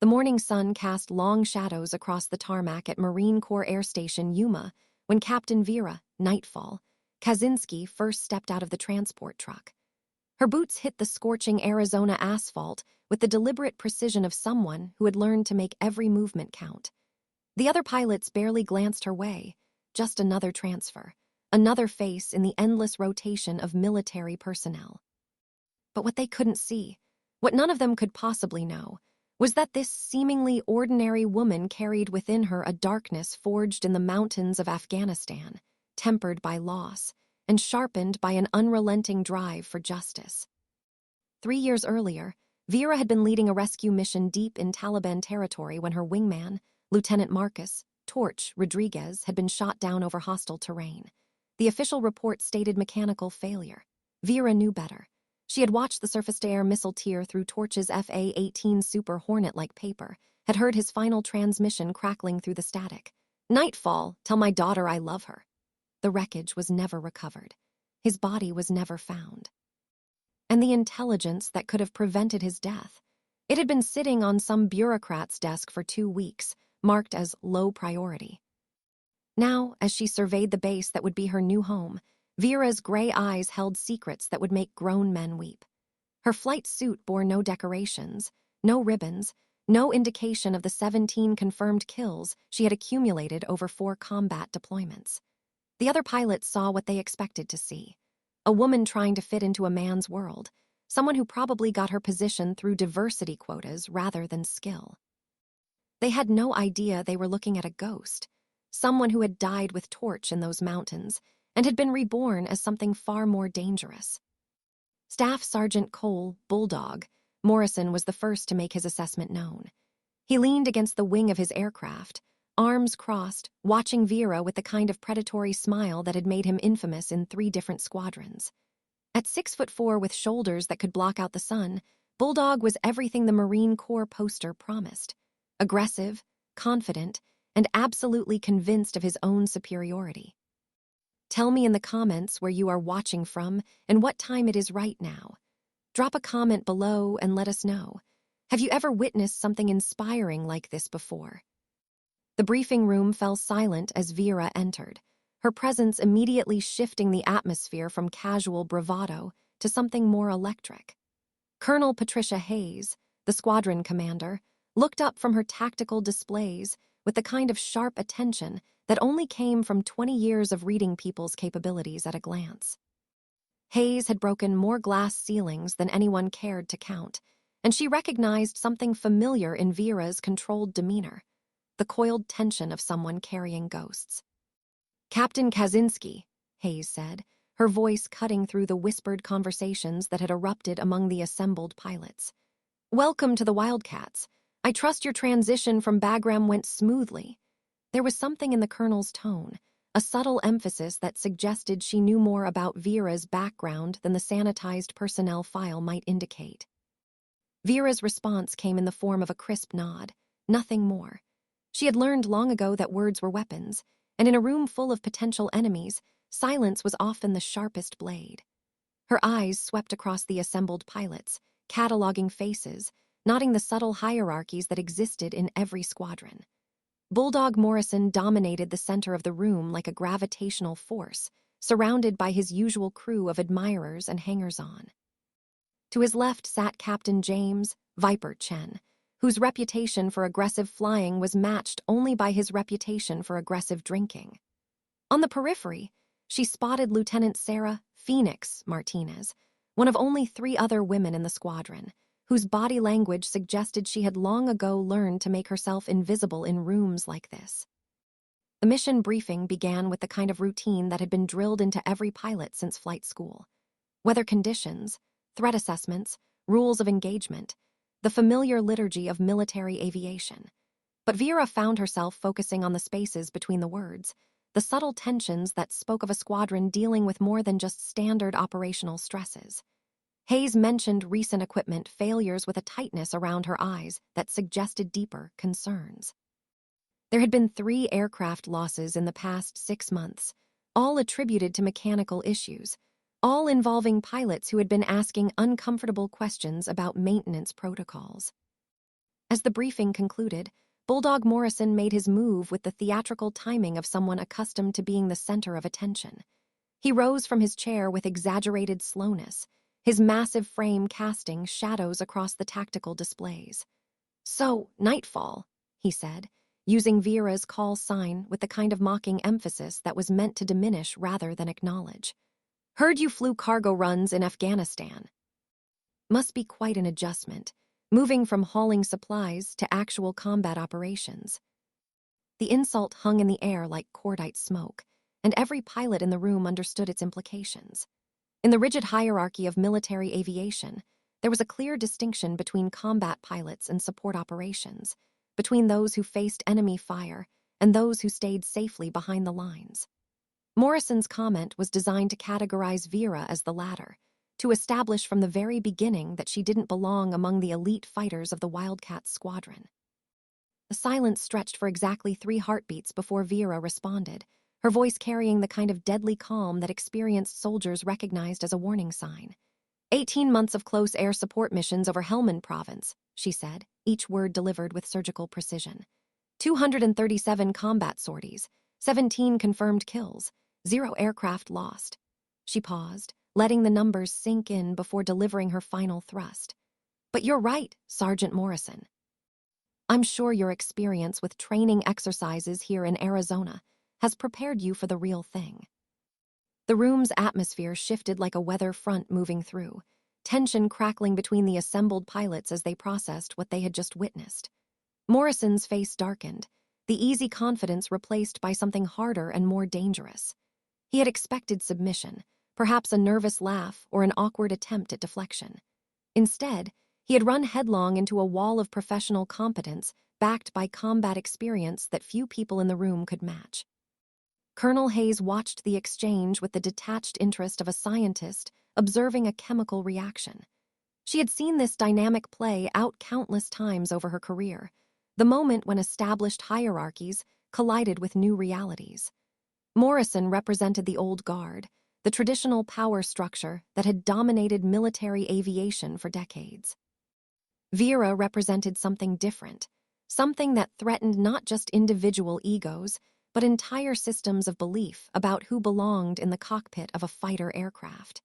The morning sun cast long shadows across the tarmac at Marine Corps Air Station Yuma when Captain Vera, Nightfall, Kaczynski first stepped out of the transport truck. Her boots hit the scorching Arizona asphalt with the deliberate precision of someone who had learned to make every movement count. The other pilots barely glanced her way, just another transfer, another face in the endless rotation of military personnel. But what they couldn't see, what none of them could possibly know, was that this seemingly ordinary woman carried within her a darkness forged in the mountains of Afghanistan, tempered by loss, and sharpened by an unrelenting drive for justice. 3 years earlier, Vera had been leading a rescue mission deep in Taliban territory when her wingman, Lieutenant Marcus Torch Rodriguez, had been shot down over hostile terrain. The official report stated mechanical failure. Vera knew better. She had watched the surface-to-air missile tear through Torch's FA-18 Super Hornet-like paper, had heard his final transmission crackling through the static. "Nightfall, tell my daughter I love her." The wreckage was never recovered. His body was never found. And the intelligence that could have prevented his death. It had been sitting on some bureaucrat's desk for 2 weeks, marked as low priority. Now, as she surveyed the base that would be her new home, Vera's gray eyes held secrets that would make grown men weep. Her flight suit bore no decorations, no ribbons, no indication of the 17 confirmed kills she had accumulated over 4 combat deployments. The other pilots saw what they expected to see. A woman trying to fit into a man's world, someone who probably got her position through diversity quotas rather than skill. They had no idea they were looking at a ghost, someone who had died with Torch in those mountains and had been reborn as something far more dangerous. Staff Sergeant Cole Bulldog Morrison was the first to make his assessment known. He leaned against the wing of his aircraft, arms crossed, watching Vera with the kind of predatory smile that had made him infamous in 3 different squadrons. At 6'4" with shoulders that could block out the sun, Bulldog was everything the Marine Corps poster promised. Aggressive, confident, and absolutely convinced of his own superiority. Tell me in the comments where you are watching from and what time it is right now. Drop a comment below and let us know. Have you ever witnessed something inspiring like this before? The briefing room fell silent as Vera entered, her presence immediately shifting the atmosphere from casual bravado to something more electric. Colonel Patricia Hayes, the squadron commander, looked up from her tactical displays with the kind of sharp attention that only came from 20 years of reading people's capabilities at a glance. Hayes had broken more glass ceilings than anyone cared to count, and she recognized something familiar in Vera's controlled demeanor, the coiled tension of someone carrying ghosts. "Captain Kaczynski," Hayes said, her voice cutting through the whispered conversations that had erupted among the assembled pilots. "Welcome to the Wildcats. I trust your transition from Bagram went smoothly." There was something in the colonel's tone, a subtle emphasis that suggested she knew more about Vera's background than the sanitized personnel file might indicate. Vera's response came in the form of a crisp nod, nothing more. She had learned long ago that words were weapons, and in a room full of potential enemies, silence was often the sharpest blade. Her eyes swept across the assembled pilots, cataloging faces, noting the subtle hierarchies that existed in every squadron. Bulldog Morrison dominated the center of the room like a gravitational force, surrounded by his usual crew of admirers and hangers-on. To his left sat Captain James Viper Chen, whose reputation for aggressive flying was matched only by his reputation for aggressive drinking. On the periphery, she spotted Lieutenant Sarah Phoenix Martinez, one of only 3 other women in the squadron, whose body language suggested she had long ago learned to make herself invisible in rooms like this. The mission briefing began with the kind of routine that had been drilled into every pilot since flight school. Weather conditions, threat assessments, rules of engagement, the familiar liturgy of military aviation. But Vera found herself focusing on the spaces between the words, the subtle tensions that spoke of a squadron dealing with more than just standard operational stresses. Hayes mentioned recent equipment failures with a tightness around her eyes that suggested deeper concerns. There had been 3 aircraft losses in the past 6 months, all attributed to mechanical issues, all involving pilots who had been asking uncomfortable questions about maintenance protocols. As the briefing concluded, Bulldog Morrison made his move with the theatrical timing of someone accustomed to being the center of attention. He rose from his chair with exaggerated slowness, his massive frame casting shadows across the tactical displays. "So, Nightfall," he said, using Vera's call sign with the kind of mocking emphasis that was meant to diminish rather than acknowledge. "Heard you flew cargo runs in Afghanistan." Must be quite an adjustment, moving from hauling supplies to actual combat operations. The insult hung in the air like cordite smoke, and every pilot in the room understood its implications. In the rigid hierarchy of military aviation, there was a clear distinction between combat pilots and support operations, between those who faced enemy fire and those who stayed safely behind the lines. Morrison's comment was designed to categorize Vera as the latter, to establish from the very beginning that she didn't belong among the elite fighters of the Wildcats squadron. The silence stretched for exactly 3 heartbeats before Vera responded, her voice carrying the kind of deadly calm that experienced soldiers recognized as a warning sign. 18 months of close air support missions over Helmand Province, she said, each word delivered with surgical precision. 237 combat sorties, 17 confirmed kills, 0 aircraft lost. She paused, letting the numbers sink in before delivering her final thrust. "But you're right, Sergeant Morrison. I'm sure your experience with training exercises here in Arizona has prepared you for the real thing." The room's atmosphere shifted like a weather front moving through, tension crackling between the assembled pilots as they processed what they had just witnessed. Morrison's face darkened, the easy confidence replaced by something harder and more dangerous. He had expected submission, perhaps a nervous laugh or an awkward attempt at deflection. Instead, he had run headlong into a wall of professional competence backed by combat experience that few people in the room could match. Colonel Hayes watched the exchange with the detached interest of a scientist observing a chemical reaction. She had seen this dynamic play out countless times over her career, the moment when established hierarchies collided with new realities. Morrison represented the old guard, the traditional power structure that had dominated military aviation for decades. Vera represented something different, something that threatened not just individual egos, but entire systems of belief about who belonged in the cockpit of a fighter aircraft.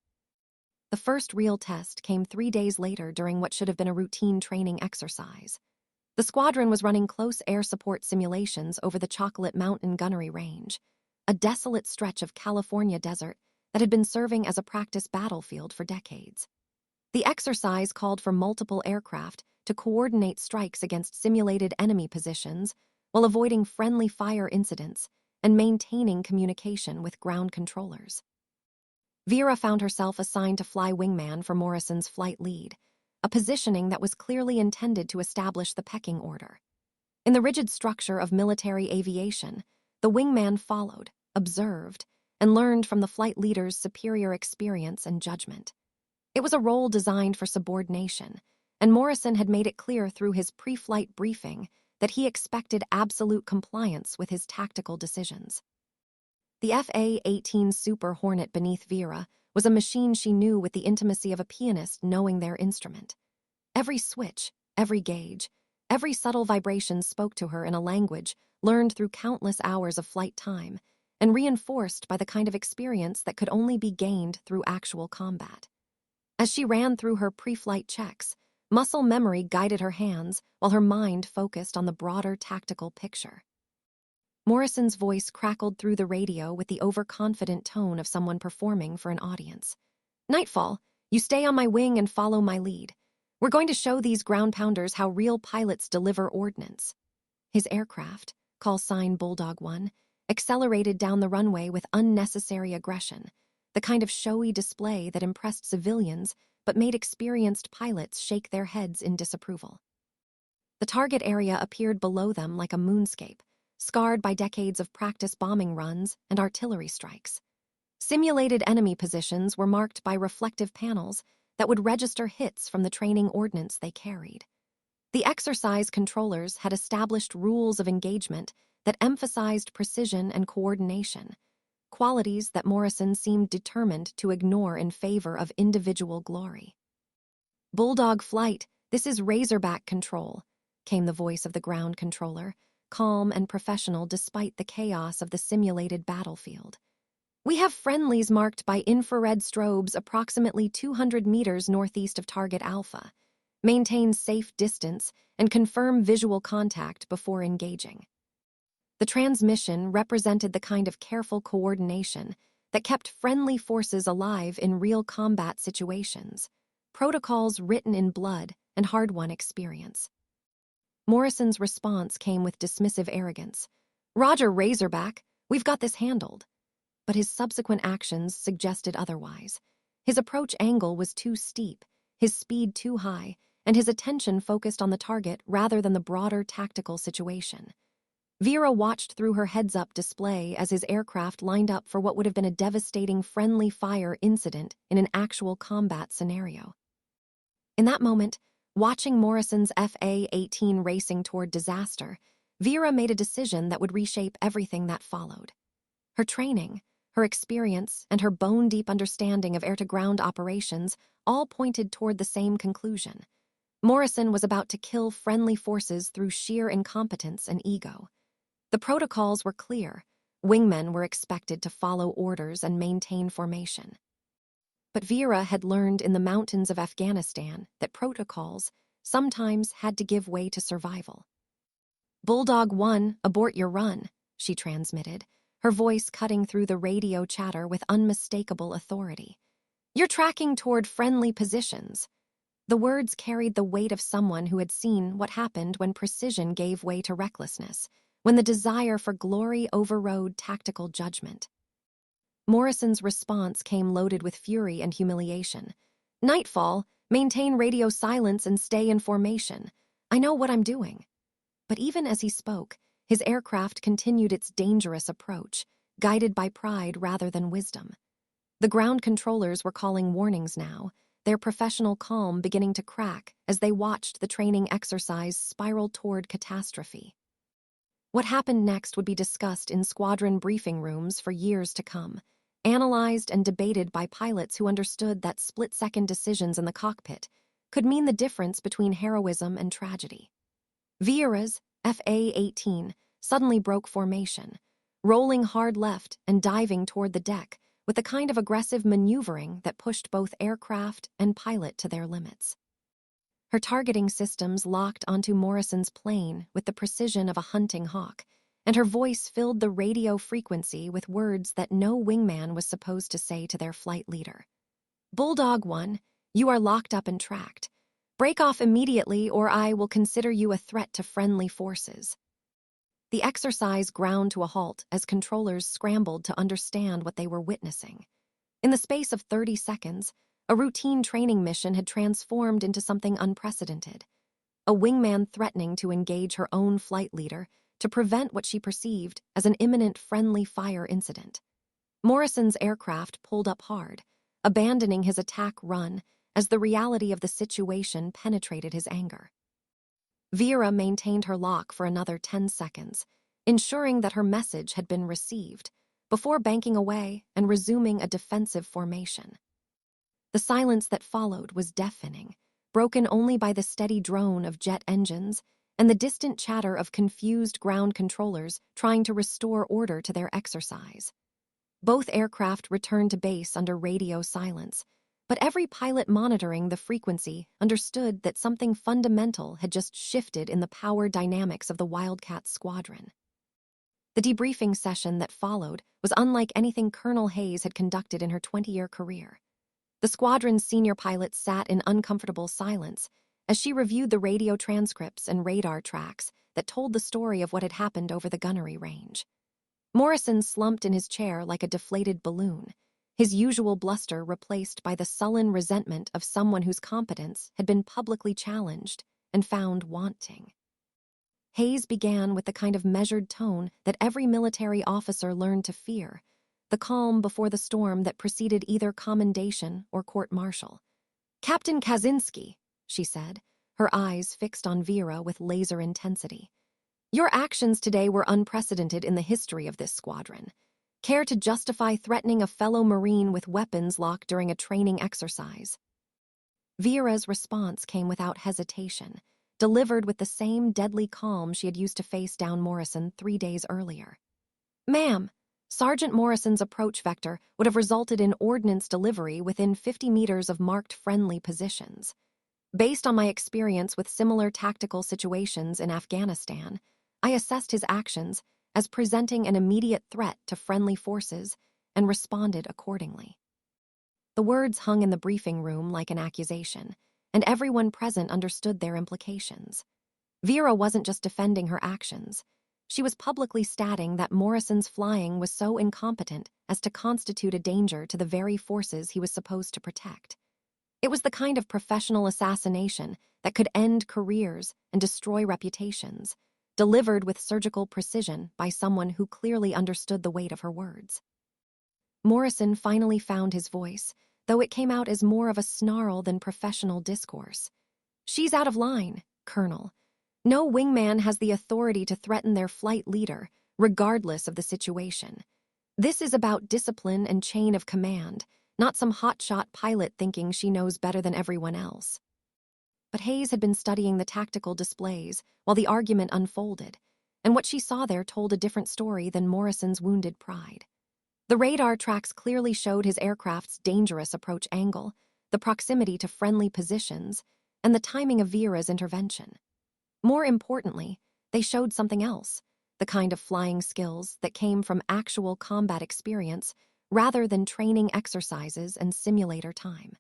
The first real test came 3 days later during what should have been a routine training exercise. The squadron was running close air support simulations over the Chocolate Mountain Gunnery Range, a desolate stretch of California desert that had been serving as a practice battlefield for decades. The exercise called for multiple aircraft to coordinate strikes against simulated enemy positions while avoiding friendly fire incidents and maintaining communication with ground controllers. Vera found herself assigned to fly wingman for Morrison's flight lead, a positioning that was clearly intended to establish the pecking order. In the rigid structure of military aviation, the wingman followed, observed, and learned from the flight leader's superior experience and judgment. It was a role designed for subordination, and Morrison had made it clear through his pre-flight briefing that he expected absolute compliance with his tactical decisions. The FA-18 Super Hornet beneath Vera was a machine she knew with the intimacy of a pianist knowing their instrument. Every switch, every gauge, every subtle vibration spoke to her in a language learned through countless hours of flight time and reinforced by the kind of experience that could only be gained through actual combat. As she ran through her pre-flight checks, muscle memory guided her hands while her mind focused on the broader tactical picture. Morrison's voice crackled through the radio with the overconfident tone of someone performing for an audience. "Nightfall, you stay on my wing and follow my lead. We're going to show these ground pounders how real pilots deliver ordnance." His aircraft, call sign Bulldog 1, accelerated down the runway with unnecessary aggression, the kind of showy display that impressed civilians but made experienced pilots shake their heads in disapproval. The target area appeared below them like a moonscape, scarred by decades of practice bombing runs and artillery strikes. Simulated enemy positions were marked by reflective panels that would register hits from the training ordnance they carried. The exercise controllers had established rules of engagement that emphasized precision and coordination, qualities that Morrison seemed determined to ignore in favor of individual glory. "Bulldog flight, this is Razorback control. came the voice of the ground controller, calm and professional despite the chaos of the simulated battlefield. "We have friendlies marked by infrared strobes approximately 200 meters northeast of target Alpha. Maintain safe distance and confirm visual contact before engaging." The transmission represented the kind of careful coordination that kept friendly forces alive in real combat situations, protocols written in blood and hard-won experience. Morrison's response came with dismissive arrogance. "Roger, Razorback, we've got this handled." But his subsequent actions suggested otherwise. His approach angle was too steep, his speed too high, and his attention focused on the target rather than the broader tactical situation. Vera watched through her heads-up display as his aircraft lined up for what would have been a devastating friendly fire incident in an actual combat scenario. In that moment, watching Morrison's FA-18 racing toward disaster, Vera made a decision that would reshape everything that followed. Her training, her experience, and her bone-deep understanding of air-to-ground operations all pointed toward the same conclusion. Morrison was about to kill friendly forces through sheer incompetence and ego. The protocols were clear. Wingmen were expected to follow orders and maintain formation. But Vera had learned in the mountains of Afghanistan that protocols sometimes had to give way to survival. "Bulldog 1, abort your run," she transmitted, her voice cutting through the radio chatter with unmistakable authority. "You're tracking toward friendly positions." The words carried the weight of someone who had seen what happened when precision gave way to recklessness, when the desire for glory overrode tactical judgment. Morrison's response came loaded with fury and humiliation. "Nightfall, maintain radio silence and stay in formation. I know what I'm doing." But even as he spoke, his aircraft continued its dangerous approach, guided by pride rather than wisdom. The ground controllers were calling warnings now, their professional calm beginning to crack as they watched the training exercise spiral toward catastrophe. What happened next would be discussed in squadron briefing rooms for years to come, analyzed and debated by pilots who understood that split-second decisions in the cockpit could mean the difference between heroism and tragedy. Vieira's FA-18 suddenly broke formation, rolling hard left and diving toward the deck with the kind of aggressive maneuvering that pushed both aircraft and pilot to their limits. Her targeting systems locked onto Morrison's plane with the precision of a hunting hawk, and her voice filled the radio frequency with words that no wingman was supposed to say to their flight leader. "Bulldog 1, you are locked up and tracked. Break off immediately or I will consider you a threat to friendly forces." The exercise ground to a halt as controllers scrambled to understand what they were witnessing. In the space of 30 seconds, a routine training mission had transformed into something unprecedented. A wingman threatening to engage her own flight leader to prevent what she perceived as an imminent friendly fire incident. Morrison's aircraft pulled up hard, abandoning his attack run as the reality of the situation penetrated his anger. Vera maintained her lock for another 10 seconds, ensuring that her message had been received, before banking away and resuming a defensive formation. The silence that followed was deafening, broken only by the steady drone of jet engines and the distant chatter of confused ground controllers trying to restore order to their exercise. Both aircraft returned to base under radio silence, but every pilot monitoring the frequency understood that something fundamental had just shifted in the power dynamics of the Wildcat squadron. The debriefing session that followed was unlike anything Colonel Hayes had conducted in her 20-year career. The squadron's senior pilot sat in uncomfortable silence as she reviewed the radio transcripts and radar tracks that told the story of what had happened over the gunnery range. Morrison slumped in his chair like a deflated balloon, his usual bluster replaced by the sullen resentment of someone whose competence had been publicly challenged and found wanting. Hayes began with the kind of measured tone that every military officer learned to fear, the calm before the storm that preceded either commendation or court-martial. "Captain Kaczynski," she said, her eyes fixed on Vera with laser intensity. "Your actions today were unprecedented in the history of this squadron. Care to justify threatening a fellow Marine with weapons locked during a training exercise?" Vera's response came without hesitation, delivered with the same deadly calm she had used to face down Morrison 3 days earlier. "Ma'am," Sergeant Morrison's approach vector would have resulted in ordnance delivery within 50 meters of marked friendly positions. Based on my experience with similar tactical situations in Afghanistan, I assessed his actions as presenting an immediate threat to friendly forces and responded accordingly. The words hung in the briefing room like an accusation, and everyone present understood their implications. Vera wasn't just defending her actions. She was publicly stating that Morrison's flying was so incompetent as to constitute a danger to the very forces he was supposed to protect. It was the kind of professional assassination that could end careers and destroy reputations, delivered with surgical precision by someone who clearly understood the weight of her words. Morrison finally found his voice, though it came out as more of a snarl than professional discourse. "She's out of line, Colonel. No wingman has the authority to threaten their flight leader, regardless of the situation. This is about discipline and chain of command, not some hotshot pilot thinking she knows better than everyone else." But Hayes had been studying the tactical displays while the argument unfolded, and what she saw there told a different story than Morrison's wounded pride. The radar tracks clearly showed his aircraft's dangerous approach angle, the proximity to friendly positions, and the timing of Vera's intervention. More importantly, they showed something else, the kind of flying skills that came from actual combat experience rather than training exercises and simulator time.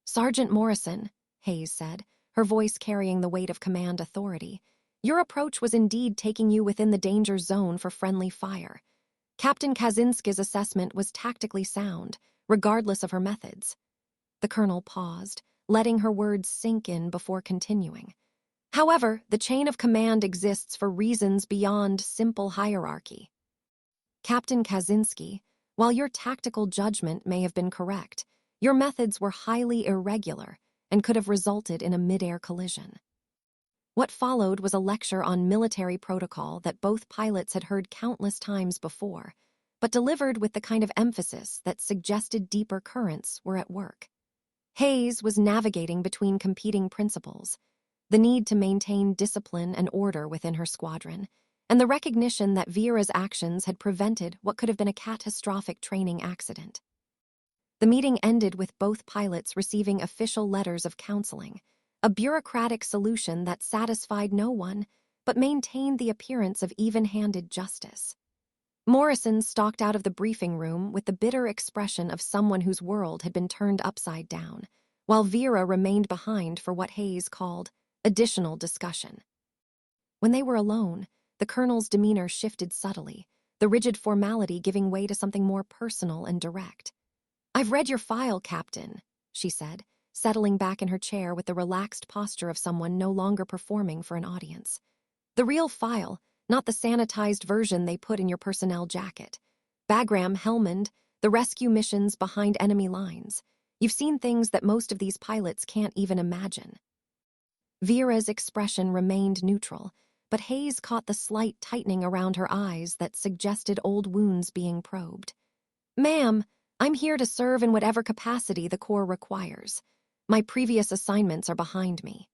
"Sergeant Morrison," Hayes said, her voice carrying the weight of command authority, "your approach was indeed taking you within the danger zone for friendly fire. Captain Kaczynski's assessment was tactically sound, regardless of her methods." The colonel paused, letting her words sink in before continuing. "However, the chain of command exists for reasons beyond simple hierarchy. Captain Kaczynski, while your tactical judgment may have been correct, your methods were highly irregular and could have resulted in a mid-air collision." What followed was a lecture on military protocol that both pilots had heard countless times before, but delivered with the kind of emphasis that suggested deeper currents were at work. Hayes was navigating between competing principles: the need to maintain discipline and order within her squadron, and the recognition that Vera's actions had prevented what could have been a catastrophic training accident. The meeting ended with both pilots receiving official letters of counseling, a bureaucratic solution that satisfied no one but maintained the appearance of even-handed justice. Morrison stalked out of the briefing room with the bitter expression of someone whose world had been turned upside down, while Vera remained behind for what Hayes called additional discussion. When they were alone, the colonel's demeanor shifted subtly, the rigid formality giving way to something more personal and direct. "I've read your file, Captain," she said, settling back in her chair with the relaxed posture of someone no longer performing for an audience. "The real file, not the sanitized version they put in your personnel jacket. Bagram, Helmand, the rescue missions behind enemy lines. You've seen things that most of these pilots can't even imagine." Vera's expression remained neutral, but Hayes caught the slight tightening around her eyes that suggested old wounds being probed. "Ma'am, I'm here to serve in whatever capacity the Corps requires. My previous assignments are behind me."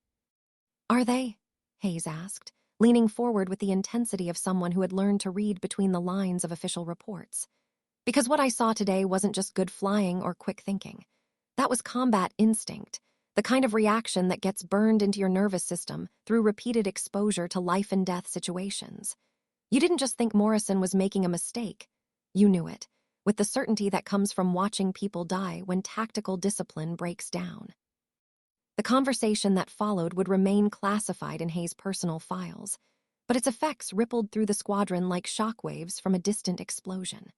"Are they?" Hayes asked, leaning forward with the intensity of someone who had learned to read between the lines of official reports. "Because what I saw today wasn't just good flying or quick thinking. That was combat instinct, the kind of reaction that gets burned into your nervous system through repeated exposure to life-and-death situations. You didn't just think Morrison was making a mistake. You knew it, with the certainty that comes from watching people die when tactical discipline breaks down." The conversation that followed would remain classified in Hayes' personal files, but its effects rippled through the squadron like shockwaves from a distant explosion.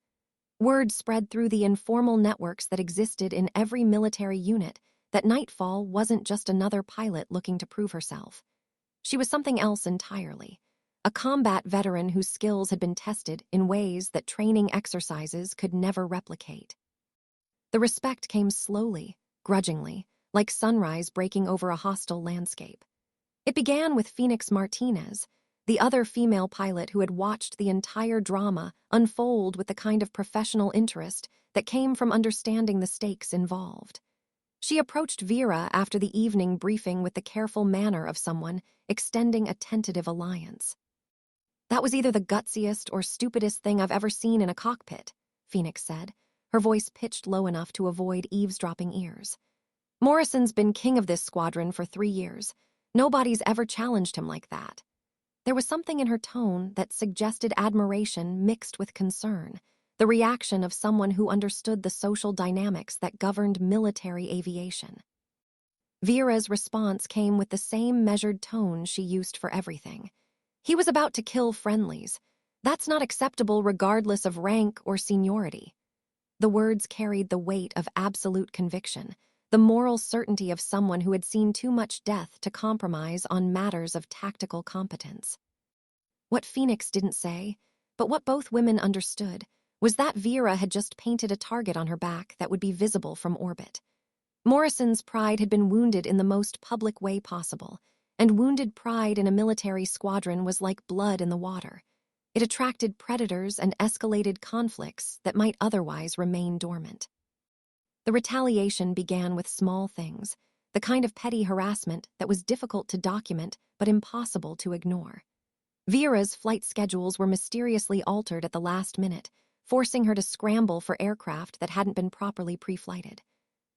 Word spread through the informal networks that existed in every military unit that Nightfall wasn't just another pilot looking to prove herself. She was something else entirely, a combat veteran whose skills had been tested in ways that training exercises could never replicate. The respect came slowly, grudgingly, like sunrise breaking over a hostile landscape. It began with Phoenix Martinez, the other female pilot who had watched the entire drama unfold with the kind of professional interest that came from understanding the stakes involved. She approached Vera after the evening briefing with the careful manner of someone extending a tentative alliance. "That was either the gutsiest or stupidest thing I've ever seen in a cockpit," Phoenix said, her voice pitched low enough to avoid eavesdropping ears. "Morrison's been king of this squadron for 3 years. Nobody's ever challenged him like that." There was something in her tone that suggested admiration mixed with concern, the reaction of someone who understood the social dynamics that governed military aviation. Vera's response came with the same measured tone she used for everything. "He was about to kill friendlies. That's not acceptable regardless of rank or seniority." The words carried the weight of absolute conviction, the moral certainty of someone who had seen too much death to compromise on matters of tactical competence. What Phoenix didn't say, but what both women understood, was that Vera had just painted a target on her back that would be visible from orbit. Morrison's pride had been wounded in the most public way possible, and wounded pride in a military squadron was like blood in the water. It attracted predators and escalated conflicts that might otherwise remain dormant. The retaliation began with small things, the kind of petty harassment that was difficult to document but impossible to ignore. Vera's flight schedules were mysteriously altered at the last minute, forcing her to scramble for aircraft that hadn't been properly pre-flighted.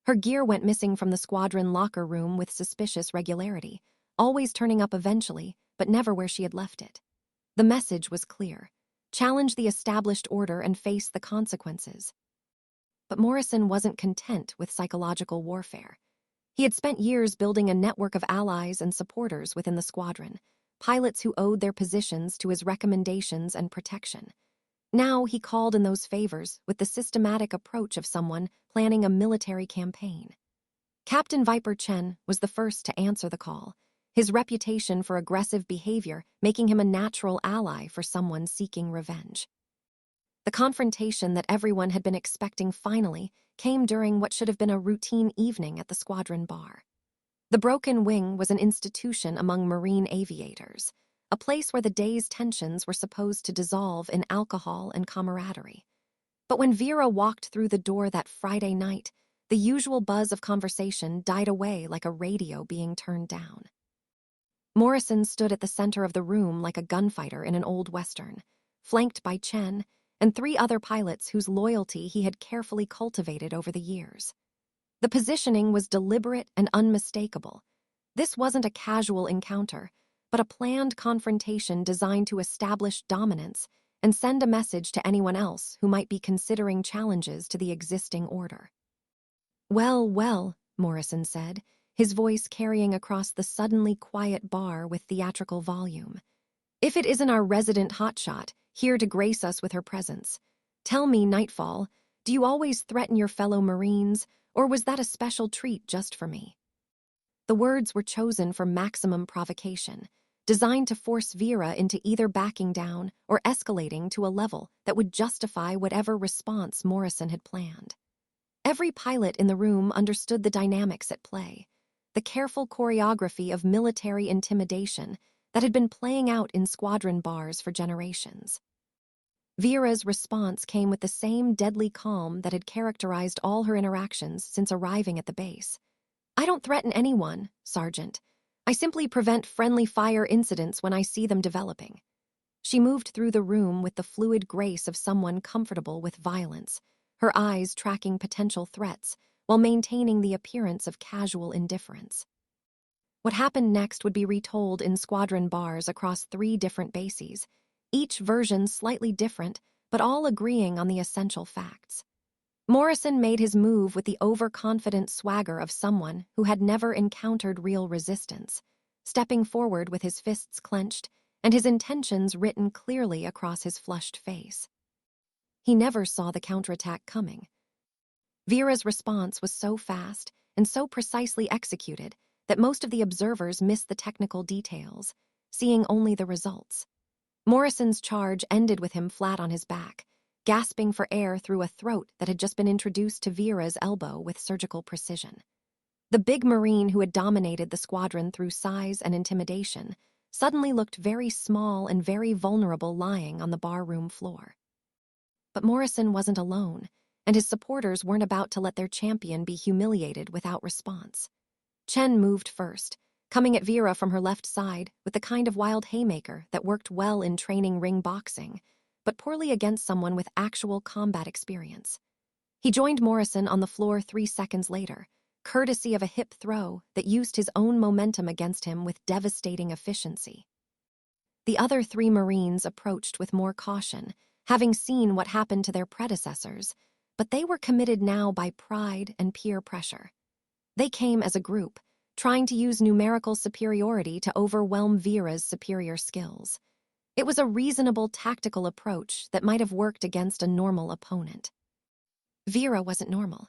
Her gear went missing from the squadron locker room with suspicious regularity, always turning up eventually, but never where she had left it. The message was clear: challenge the established order and face the consequences. But Morrison wasn't content with psychological warfare. He had spent years building a network of allies and supporters within the squadron, pilots who owed their positions to his recommendations and protection. Now he called in those favors with the systematic approach of someone planning a military campaign. Captain Viper Chen was the first to answer the call, his reputation for aggressive behavior making him a natural ally for someone seeking revenge. The confrontation that everyone had been expecting finally came during what should have been a routine evening at the squadron bar. The Broken Wing was an institution among Marine aviators, a place where the day's tensions were supposed to dissolve in alcohol and camaraderie. But when Vera walked through the door that Friday night, the usual buzz of conversation died away like a radio being turned down. Morrison stood at the center of the room like a gunfighter in an old western, flanked by Chen and 3 other pilots whose loyalty he had carefully cultivated over the years. The positioning was deliberate and unmistakable. This wasn't a casual encounter, but a planned confrontation designed to establish dominance and send a message to anyone else who might be considering challenges to the existing order. "Well, well," Morrison said, his voice carrying across the suddenly quiet bar with theatrical volume. "If it isn't our resident hotshot, here to grace us with her presence. Tell me, Nightfall, do you always threaten your fellow Marines, or was that a special treat just for me?" The words were chosen for maximum provocation, designed to force Vera into either backing down or escalating to a level that would justify whatever response Morrison had planned. Every pilot in the room understood the dynamics at play, the careful choreography of military intimidation that had been playing out in squadron bars for generations. Vera's response came with the same deadly calm that had characterized all her interactions since arriving at the base. "I don't threaten anyone, Sergeant. I simply prevent friendly fire incidents when I see them developing." She moved through the room with the fluid grace of someone comfortable with violence, her eyes tracking potential threats while maintaining the appearance of casual indifference. What happened next would be retold in squadron bars across 3 different bases, each version slightly different, but all agreeing on the essential facts. Morrison made his move with the overconfident swagger of someone who had never encountered real resistance, stepping forward with his fists clenched and his intentions written clearly across his flushed face. He never saw the counterattack coming. Vera's response was so fast and so precisely executed that most of the observers missed the technical details, seeing only the results. Morrison's charge ended with him flat on his back, gasping for air through a throat that had just been introduced to Vera's elbow with surgical precision. The big Marine who had dominated the squadron through size and intimidation suddenly looked very small and very vulnerable lying on the barroom floor. But Morrison wasn't alone, and his supporters weren't about to let their champion be humiliated without response. Chen moved first, coming at Vera from her left side with the kind of wild haymaker that worked well in training ring boxing, but poorly against someone with actual combat experience. He joined Morrison on the floor 3 seconds later, courtesy of a hip throw that used his own momentum against him with devastating efficiency. The other 3 Marines approached with more caution, having seen what happened to their predecessors, but they were committed now by pride and peer pressure. They came as a group, trying to use numerical superiority to overwhelm Vera's superior skills. It was a reasonable tactical approach that might have worked against a normal opponent. Vera wasn't normal.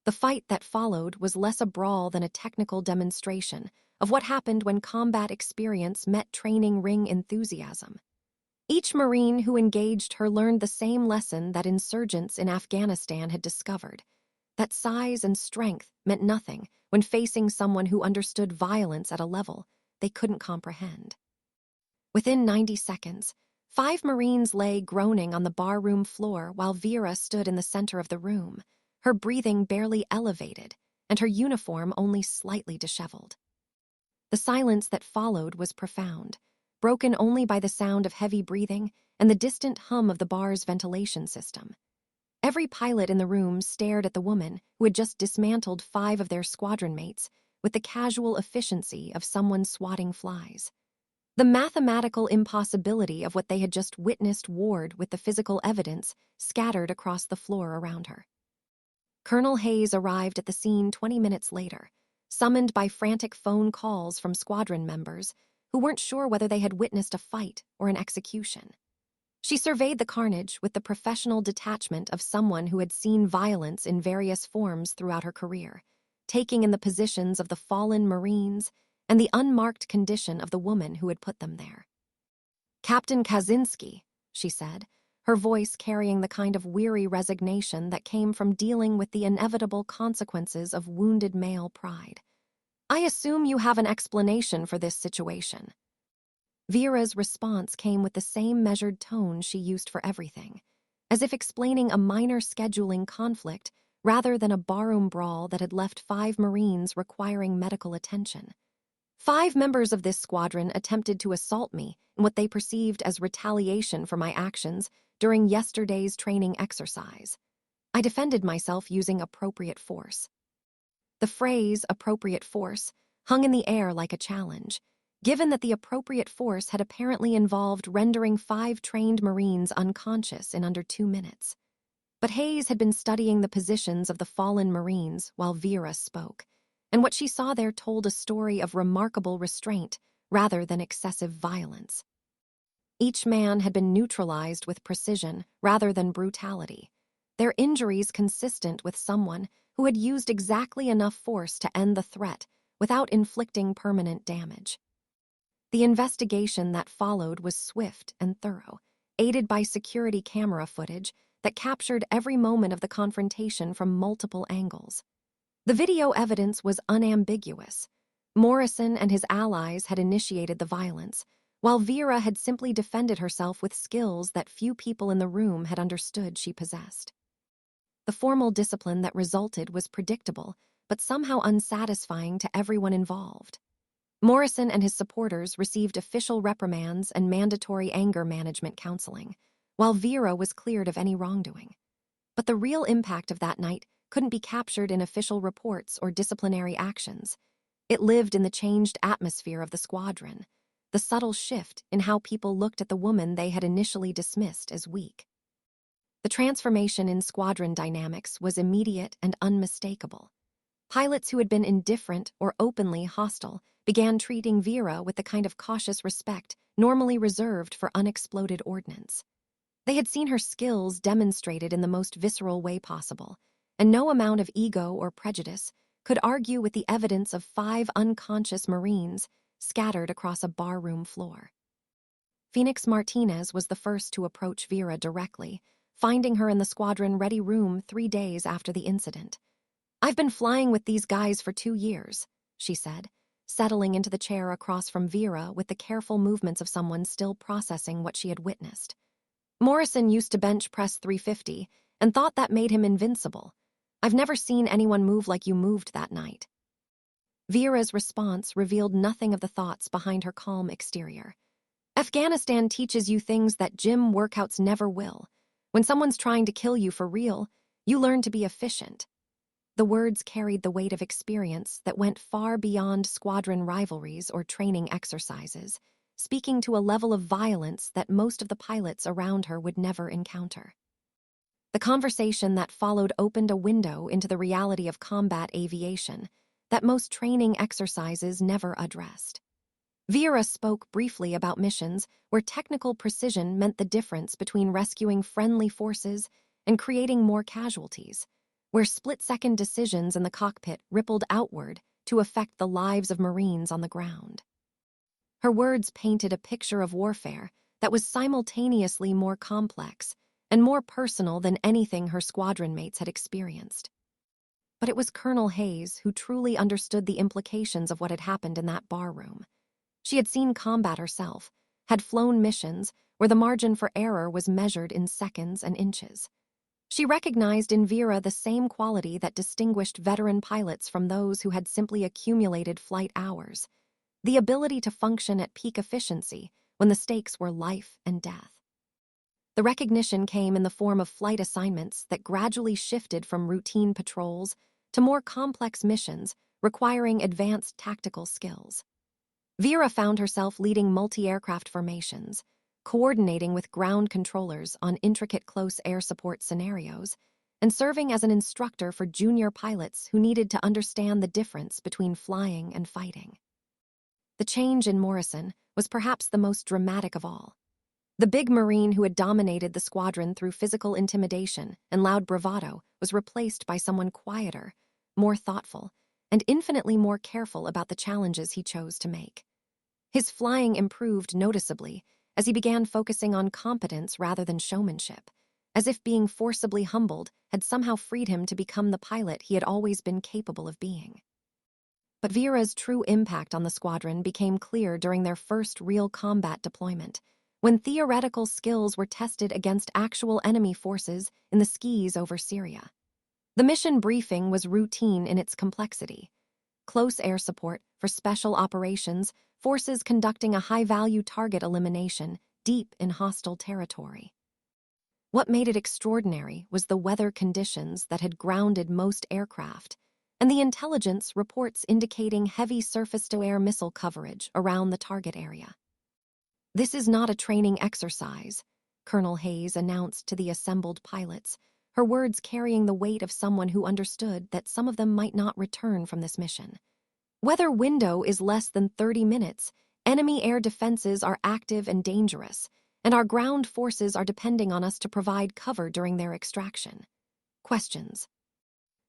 The fight that followed was less a brawl than a technical demonstration of what happened when combat experience met training ring enthusiasm. Each Marine who engaged her learned the same lesson that insurgents in Afghanistan had discovered, that size and strength meant nothing when facing someone who understood violence at a level they couldn't comprehend. Within 90 seconds, 5 Marines lay groaning on the barroom floor while Vera stood in the center of the room, her breathing barely elevated and her uniform only slightly disheveled. The silence that followed was profound, broken only by the sound of heavy breathing and the distant hum of the bar's ventilation system. Every pilot in the room stared at the woman who had just dismantled 5 of their squadron mates with the casual efficiency of someone swatting flies. The mathematical impossibility of what they had just witnessed warred with the physical evidence scattered across the floor around her. Colonel Hayes arrived at the scene 20 minutes later, summoned by frantic phone calls from squadron members who weren't sure whether they had witnessed a fight or an execution. She surveyed the carnage with the professional detachment of someone who had seen violence in various forms throughout her career, taking in the positions of the fallen Marines and the unmarked condition of the woman who had put them there. "Captain Kaczynski," she said, her voice carrying the kind of weary resignation that came from dealing with the inevitable consequences of wounded male pride. "I assume you have an explanation for this situation." Vera's response came with the same measured tone she used for everything, as if explaining a minor scheduling conflict rather than a barroom brawl that had left 5 Marines requiring medical attention. 5 members of this squadron attempted to assault me in what they perceived as retaliation for my actions during yesterday's training exercise. I defended myself using appropriate force. The phrase appropriate force hung in the air like a challenge, given that the appropriate force had apparently involved rendering 5 trained Marines unconscious in under 2 minutes. But Hayes had been studying the positions of the fallen Marines while Vera spoke, and what she saw there told a story of remarkable restraint rather than excessive violence. Each man had been neutralized with precision rather than brutality, their injuries consistent with someone who had used exactly enough force to end the threat without inflicting permanent damage. The investigation that followed was swift and thorough, aided by security camera footage that captured every moment of the confrontation from multiple angles. The video evidence was unambiguous. Morrison and his allies had initiated the violence, while Vera had simply defended herself with skills that few people in the room had understood she possessed. The formal discipline that resulted was predictable, but somehow unsatisfying to everyone involved. Morrison and his supporters received official reprimands and mandatory anger management counseling, while Vera was cleared of any wrongdoing. But the real impact of that night couldn't be captured in official reports or disciplinary actions. It lived in the changed atmosphere of the squadron, the subtle shift in how people looked at the woman they had initially dismissed as weak. The transformation in squadron dynamics was immediate and unmistakable. Pilots who had been indifferent or openly hostile began treating Vera with the kind of cautious respect normally reserved for unexploded ordnance. They had seen her skills demonstrated in the most visceral way possible, and no amount of ego or prejudice could argue with the evidence of 5 unconscious Marines scattered across a barroom floor. Phoenix Martinez was the first to approach Vera directly, finding her in the squadron ready room 3 days after the incident. "I've been flying with these guys for 2 years, she said, settling into the chair across from Vera with the careful movements of someone still processing what she had witnessed. "Morrison used to bench press 350, and thought that made him invincible. I've never seen anyone move like you moved that night. Vera's response revealed nothing of the thoughts behind her calm exterior. Afghanistan teaches you things that gym workouts never will. When someone's trying to kill you for real, you learn to be efficient. The words carried the weight of experience that went far beyond squadron rivalries or training exercises, speaking to a level of violence that most of the pilots around her would never encounter. The conversation that followed opened a window into the reality of combat aviation that most training exercises never addressed. Vera spoke briefly about missions where technical precision meant the difference between rescuing friendly forces and creating more casualties, where split-second decisions in the cockpit rippled outward to affect the lives of Marines on the ground. Her words painted a picture of warfare that was simultaneously more complex and more personal than anything her squadron mates had experienced. But it was Colonel Hayes who truly understood the implications of what had happened in that barroom. She had seen combat herself, had flown missions where the margin for error was measured in seconds and inches. She recognized in Vera the same quality that distinguished veteran pilots from those who had simply accumulated flight hours: the ability to function at peak efficiency when the stakes were life and death. The recognition came in the form of flight assignments that gradually shifted from routine patrols to more complex missions requiring advanced tactical skills. Vera found herself leading multi-aircraft formations, coordinating with ground controllers on intricate close air support scenarios, and serving as an instructor for junior pilots who needed to understand the difference between flying and fighting. The change in Morrison was perhaps the most dramatic of all. The big Marine who had dominated the squadron through physical intimidation and loud bravado was replaced by someone quieter, more thoughtful, and infinitely more careful about the challenges he chose to make. His flying improved noticeably as he began focusing on competence rather than showmanship, as if being forcibly humbled had somehow freed him to become the pilot he had always been capable of being. But Vera's true impact on the squadron became clear during their first real combat deployment, when theoretical skills were tested against actual enemy forces in the skis over Syria. The mission briefing was routine in its complexity. Close air support for special operations, forces conducting a high-value target elimination deep in hostile territory. What made it extraordinary was the weather conditions that had grounded most aircraft, and the intelligence reports indicating heavy surface-to-air missile coverage around the target area. "This is not a training exercise," Colonel Hayes announced to the assembled pilots, her words carrying the weight of someone who understood that some of them might not return from this mission. "Weather window is less than 30 minutes, enemy air defenses are active and dangerous, and our ground forces are depending on us to provide cover during their extraction." Questions.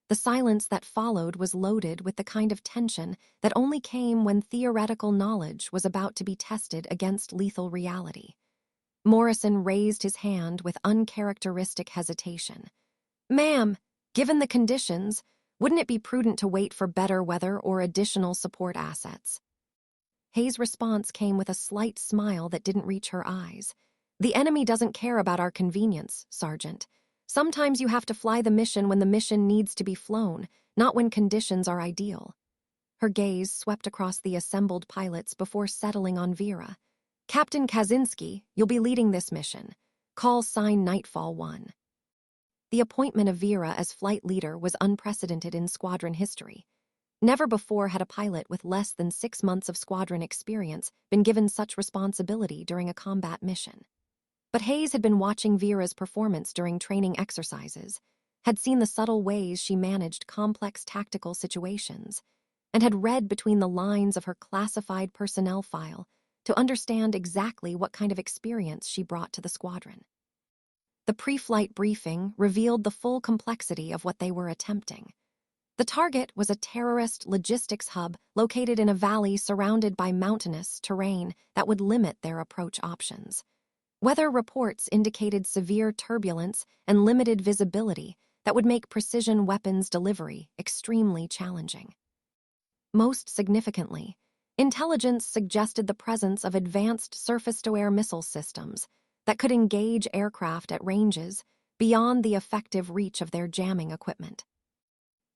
The silence that followed was loaded with the kind of tension that only came when theoretical knowledge was about to be tested against lethal reality. Morrison raised his hand with uncharacteristic hesitation. "Ma'am, given the conditions, wouldn't it be prudent to wait for better weather or additional support assets?" Hayes' response came with a slight smile that didn't reach her eyes. "The enemy doesn't care about our convenience, Sergeant. Sometimes you have to fly the mission when the mission needs to be flown, not when conditions are ideal." Her gaze swept across the assembled pilots before settling on Vera. "Captain Kaczynski, you'll be leading this mission. Call sign Nightfall 1. The appointment of Vera as flight leader was unprecedented in squadron history. Never before had a pilot with less than 6 months of squadron experience been given such responsibility during a combat mission. But Hayes had been watching Vera's performance during training exercises, had seen the subtle ways she managed complex tactical situations, and had read between the lines of her classified personnel file to understand exactly what kind of experience she brought to the squadron. The pre-flight briefing revealed the full complexity of what they were attempting. The target was a terrorist logistics hub located in a valley surrounded by mountainous terrain that would limit their approach options. Weather reports indicated severe turbulence and limited visibility that would make precision weapons delivery extremely challenging. Most significantly, intelligence suggested the presence of advanced surface-to-air missile systems that could engage aircraft at ranges beyond the effective reach of their jamming equipment.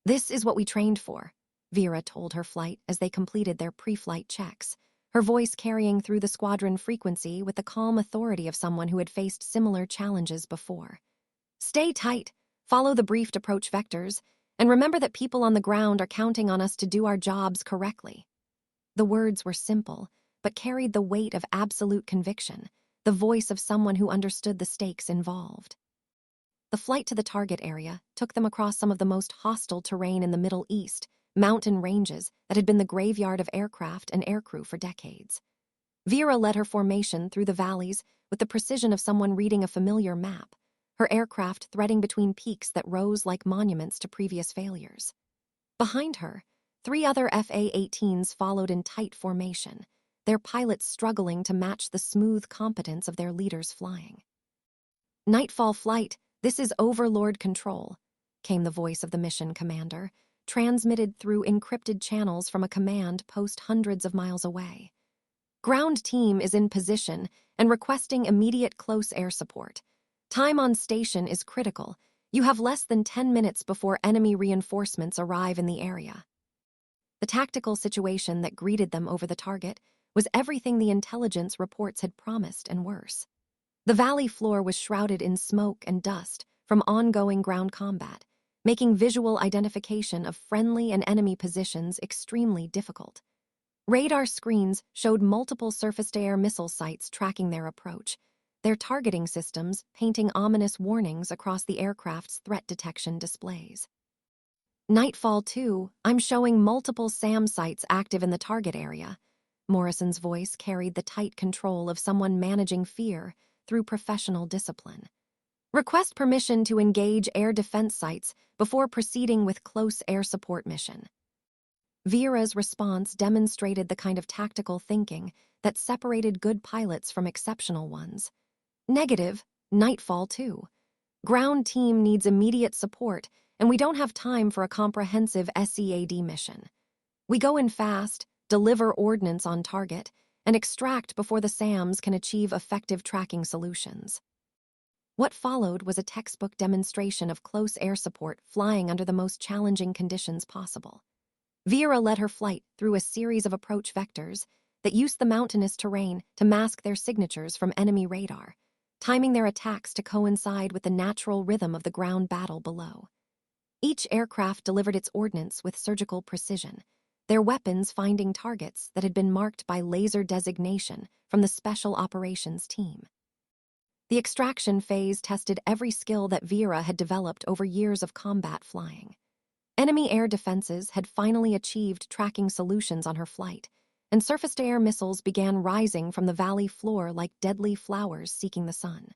"This is what we trained for," Vera told her flight as they completed their pre-flight checks, her voice carrying through the squadron frequency with the calm authority of someone who had faced similar challenges before. "Stay tight, follow the briefed approach vectors, and remember that people on the ground are counting on us to do our jobs correctly." The words were simple, but carried the weight of absolute conviction, the voice of someone who understood the stakes involved. The flight to the target area took them across some of the most hostile terrain in the Middle East, mountain ranges that had been the graveyard of aircraft and aircrew for decades. Vera led her formation through the valleys with the precision of someone reading a familiar map, her aircraft threading between peaks that rose like monuments to previous failures. Behind her, 3 other FA-18s followed in tight formation, their pilots struggling to match the smooth competence of their leaders flying. "Nightfall flight, this is Overlord Control," came the voice of the mission commander, transmitted through encrypted channels from a command post hundreds of miles away. "Ground team is in position and requesting immediate close air support. Time on station is critical. You have less than 10 minutes before enemy reinforcements arrive in the area." The tactical situation that greeted them over the target was everything the intelligence reports had promised and worse. The valley floor was shrouded in smoke and dust from ongoing ground combat, making visual identification of friendly and enemy positions extremely difficult. Radar screens showed multiple surface-to-air missile sites tracking their approach, their targeting systems painting ominous warnings across the aircraft's threat detection displays. "Nightfall 2, I'm showing multiple SAM sites active in the target area." Morrison's voice carried the tight control of someone managing fear through professional discipline. "Request permission to engage air defense sites before proceeding with close air support mission." Vera's response demonstrated the kind of tactical thinking that separated good pilots from exceptional ones. "Negative, Nightfall 2. Ground team needs immediate support, and we don't have time for a comprehensive SEAD mission. We go in fast, deliver ordnance on target, and extract before the SAMs can achieve effective tracking solutions." What followed was a textbook demonstration of close air support flying under the most challenging conditions possible. Vera led her flight through a series of approach vectors that used the mountainous terrain to mask their signatures from enemy radar, timing their attacks to coincide with the natural rhythm of the ground battle below. Each aircraft delivered its ordnance with surgical precision, their weapons finding targets that had been marked by laser designation from the Special Operations Team. The extraction phase tested every skill that Vera had developed over years of combat flying. Enemy air defenses had finally achieved tracking solutions on her flight, and surface-to-air missiles began rising from the valley floor like deadly flowers seeking the sun.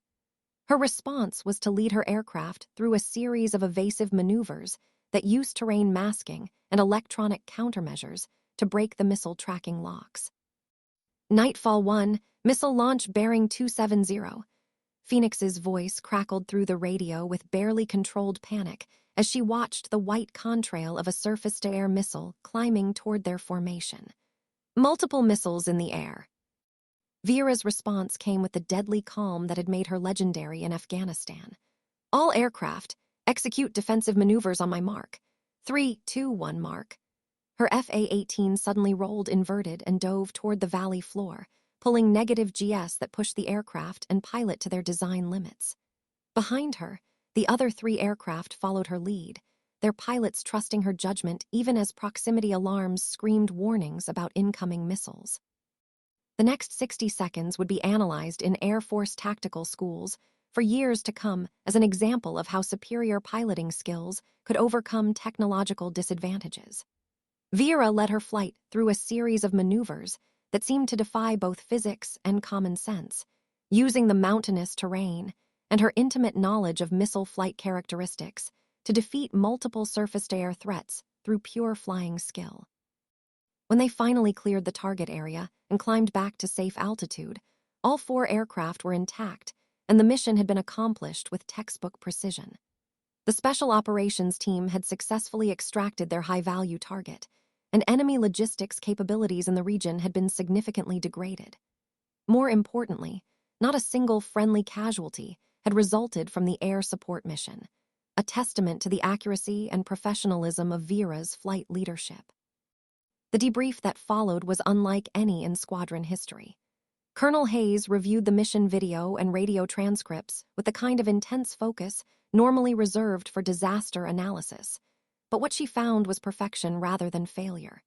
Her response was to lead her aircraft through a series of evasive maneuvers that used terrain masking and electronic countermeasures to break the missile tracking locks. "Nightfall 1, missile launch bearing 270. Phoenix's voice crackled through the radio with barely controlled panic as she watched the white contrail of a surface-to-air missile climbing toward their formation. Multiple missiles in the air. Vera's response came with the deadly calm that had made her legendary in Afghanistan. "All aircraft, execute defensive maneuvers on my mark. 3, 2, 1 mark." Her FA-18 suddenly rolled inverted and dove toward the valley floor, pulling negative GS that pushed the aircraft and pilot to their design limits. Behind her, the other 3 aircraft followed her lead, their pilots trusting her judgment even as proximity alarms screamed warnings about incoming missiles. The next 60 seconds would be analyzed in Air Force tactical schools for years to come as an example of how superior piloting skills could overcome technological disadvantages. Vera led her flight through a series of maneuvers that seemed to defy both physics and common sense, using the mountainous terrain and her intimate knowledge of missile flight characteristics to defeat multiple surface-to-air threats through pure flying skill. When they finally cleared the target area and climbed back to safe altitude, all 4 aircraft were intact, and the mission had been accomplished with textbook precision. The Special Operations Team had successfully extracted their high-value target, and enemy logistics capabilities in the region had been significantly degraded. More importantly, not a single friendly casualty had resulted from the air support mission, a testament to the accuracy and professionalism of Vera's flight leadership. The debrief that followed was unlike any in squadron history. Colonel Hayes reviewed the mission video and radio transcripts with the kind of intense focus normally reserved for disaster analysis, but what she found was perfection rather than failure.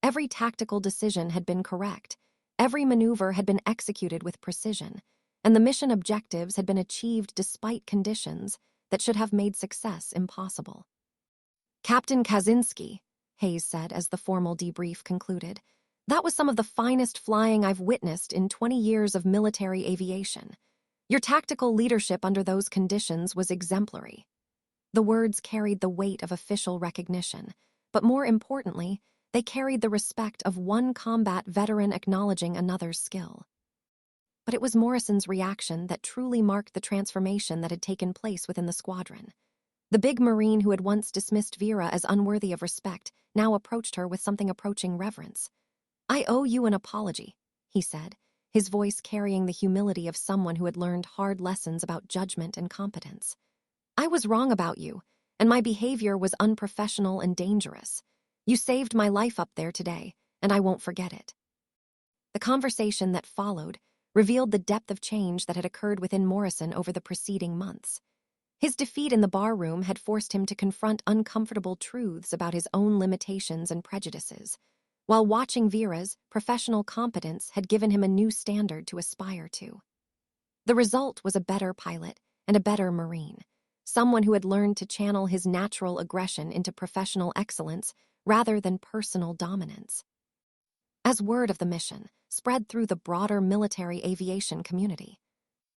Every tactical decision had been correct, every maneuver had been executed with precision, and the mission objectives had been achieved despite conditions that should have made success impossible. "Captain Kaczynski," Hayes said as the formal debrief concluded, "that was some of the finest flying I've witnessed in 20 years of military aviation. Your tactical leadership under those conditions was exemplary." The words carried the weight of official recognition, but more importantly, they carried the respect of one combat veteran acknowledging another's skill. But it was Morrison's reaction that truly marked the transformation that had taken place within the squadron. The big Marine who had once dismissed Vera as unworthy of respect now approached her with something approaching reverence. "I owe you an apology," he said, his voice carrying the humility of someone who had learned hard lessons about judgment and competence. "I was wrong about you, and my behavior was unprofessional and dangerous. You saved my life up there today, and I won't forget it." The conversation that followed revealed the depth of change that had occurred within Morrison over the preceding months. His defeat in the barroom had forced him to confront uncomfortable truths about his own limitations and prejudices, while watching Vera's professional competence had given him a new standard to aspire to. The result was a better pilot and a better Marine, someone who had learned to channel his natural aggression into professional excellence rather than personal dominance. As word of the mission spread through the broader military aviation community,